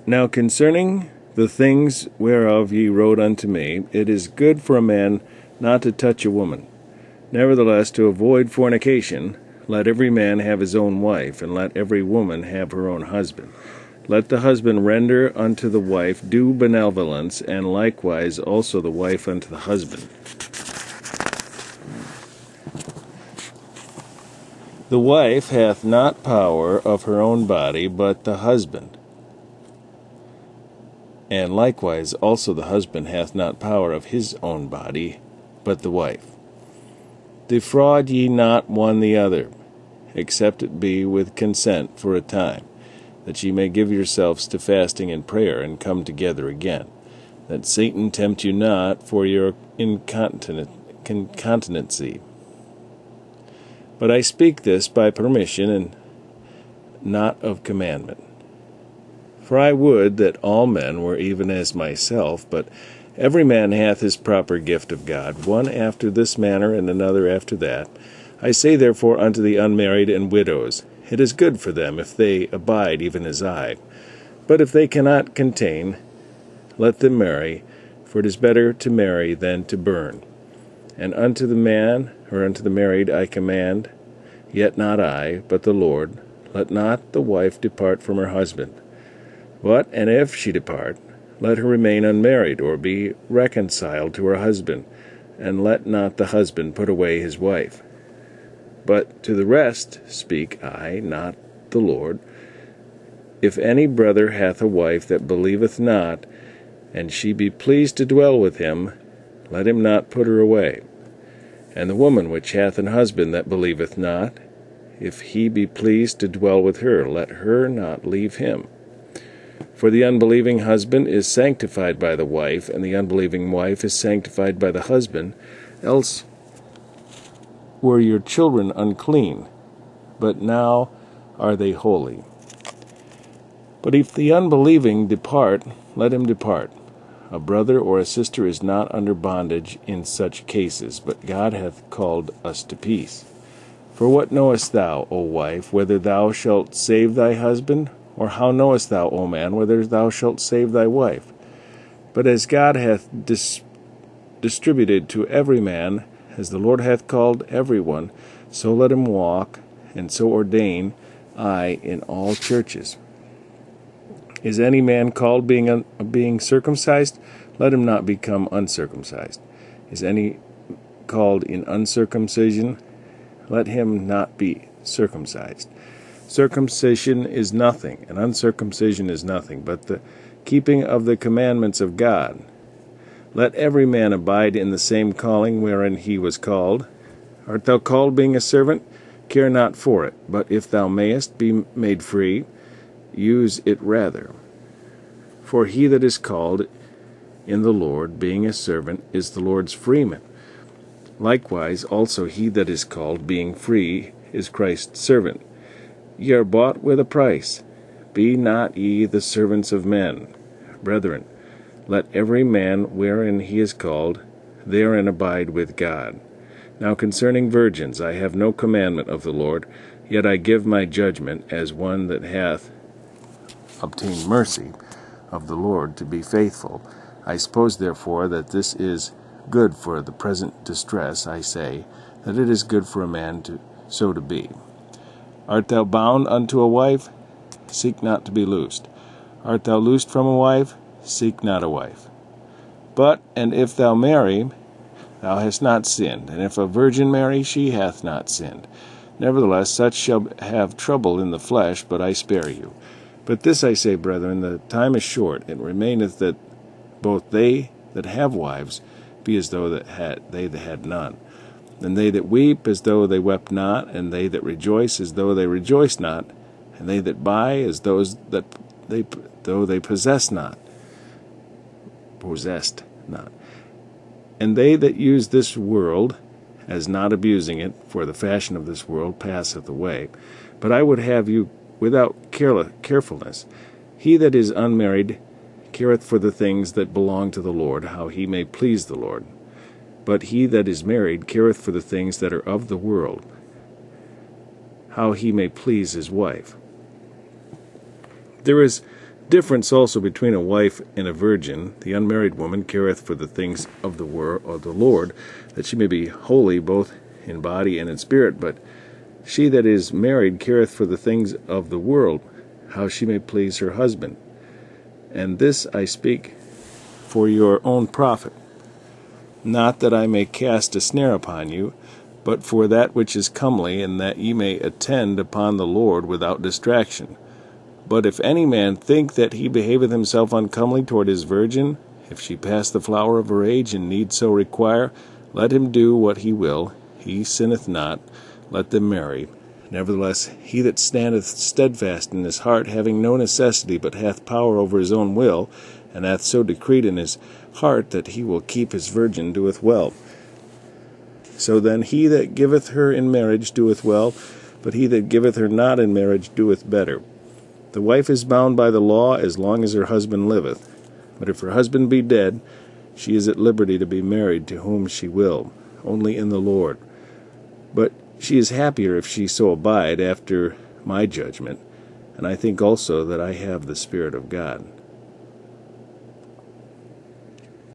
Now concerning the things whereof ye wrote unto me, it is good for a man not to touch a woman. Nevertheless, to avoid fornication, let every man have his own wife, and let every woman have her own husband. Let the husband render unto the wife due benevolence, and likewise also the wife unto the husband. The wife hath not power of her own body, but the husband. And likewise also the husband hath not power of his own body, but the wife. Defraud ye not one the other, except it be with consent for a time, that ye may give yourselves to fasting and prayer, and come together again, that Satan tempt you not for your incontinency. But I speak this by permission, and not of commandment. For I would that all men were even as myself, but every man hath his proper gift of God, one after this manner, and another after that. I say therefore unto the unmarried and widows, it is good for them if they abide even as I. But if they cannot contain, let them marry, for it is better to marry than to burn. And unto the man, or unto the married, I command, yet not I, but the Lord, let not the wife depart from her husband. But, and if she depart, let her remain unmarried, or be reconciled to her husband, and let not the husband put away his wife. But to the rest speak I, not the Lord. If any brother hath a wife that believeth not, and she be pleased to dwell with him, let him not put her away. And the woman which hath an husband that believeth not, if he be pleased to dwell with her, let her not leave him. For the unbelieving husband is sanctified by the wife, and the unbelieving wife is sanctified by the husband. Else were your children unclean, but now are they holy. But if the unbelieving depart, let him depart. A brother or a sister is not under bondage in such cases, but God hath called us to peace. For what knowest thou, O wife, whether thou shalt save thy husband? Or how knowest thou, O man, whether thou shalt save thy wife? But as God hath distributed to every man, as the Lord hath called every one, so let him walk, and so ordain I in all churches. Is any man called being circumcised? Let him not become uncircumcised. Is any called in uncircumcision? Let him not be circumcised. Circumcision is nothing, and uncircumcision is nothing, but the keeping of the commandments of God. Let every man abide in the same calling wherein he was called. Art thou called being a servant? Care not for it, but if thou mayest be made free, use it rather. For he that is called in the Lord, being a servant, is the Lord's freeman. Likewise also he that is called, being free, is Christ's servant. Ye are bought with a price. Be not ye the servants of men. Brethren, let every man wherein he is called, therein abide with God. Now concerning virgins, I have no commandment of the Lord, yet I give my judgment as one that hath obtained mercy of the Lord to be faithful. I suppose therefore that this is good for the present distress. I say that it is good for a man so to be. Art thou bound unto a wife? Seek not to be loosed. Art thou loosed from a wife? Seek not a wife. But, and if thou marry, thou hast not sinned, and if a virgin marry, she hath not sinned. Nevertheless, such shall have trouble in the flesh, but I spare you. But this I say, brethren, the time is short. It remaineth that both they that have wives be as though they that had none, and they that weep as though they wept not, and they that rejoice as though they rejoiced not, and they that buy as though they possessed not, and they that use this world as not abusing it, for the fashion of this world passeth away. But I would have you without carefulness. He that is unmarried careth for the things that belong to the Lord, how he may please the Lord. But he that is married careth for the things that are of the world, how he may please his wife. There is difference also between a wife and a virgin. The unmarried woman careth for the things of the Lord, that she may be holy both in body and in spirit. But she that is married careth for the things of the world, how she may please her husband. And this I speak for your own profit, not that I may cast a snare upon you, but for that which is comely, and that ye may attend upon the Lord without distraction. But if any man think that he behaveth himself uncomely toward his virgin, if she pass the flower of her age, and need so require, let him do what he will, he sinneth not, let them marry. Nevertheless, he that standeth steadfast in his heart, having no necessity, but hath power over his own will, and hath so decreed in his heart that he will keep his virgin, doeth well. So then he that giveth her in marriage doeth well, but he that giveth her not in marriage doeth better. The wife is bound by the law as long as her husband liveth. But if her husband be dead, she is at liberty to be married to whom she will, only in the Lord. But she is happier if she so abide after my judgment, and I think also that I have the Spirit of God.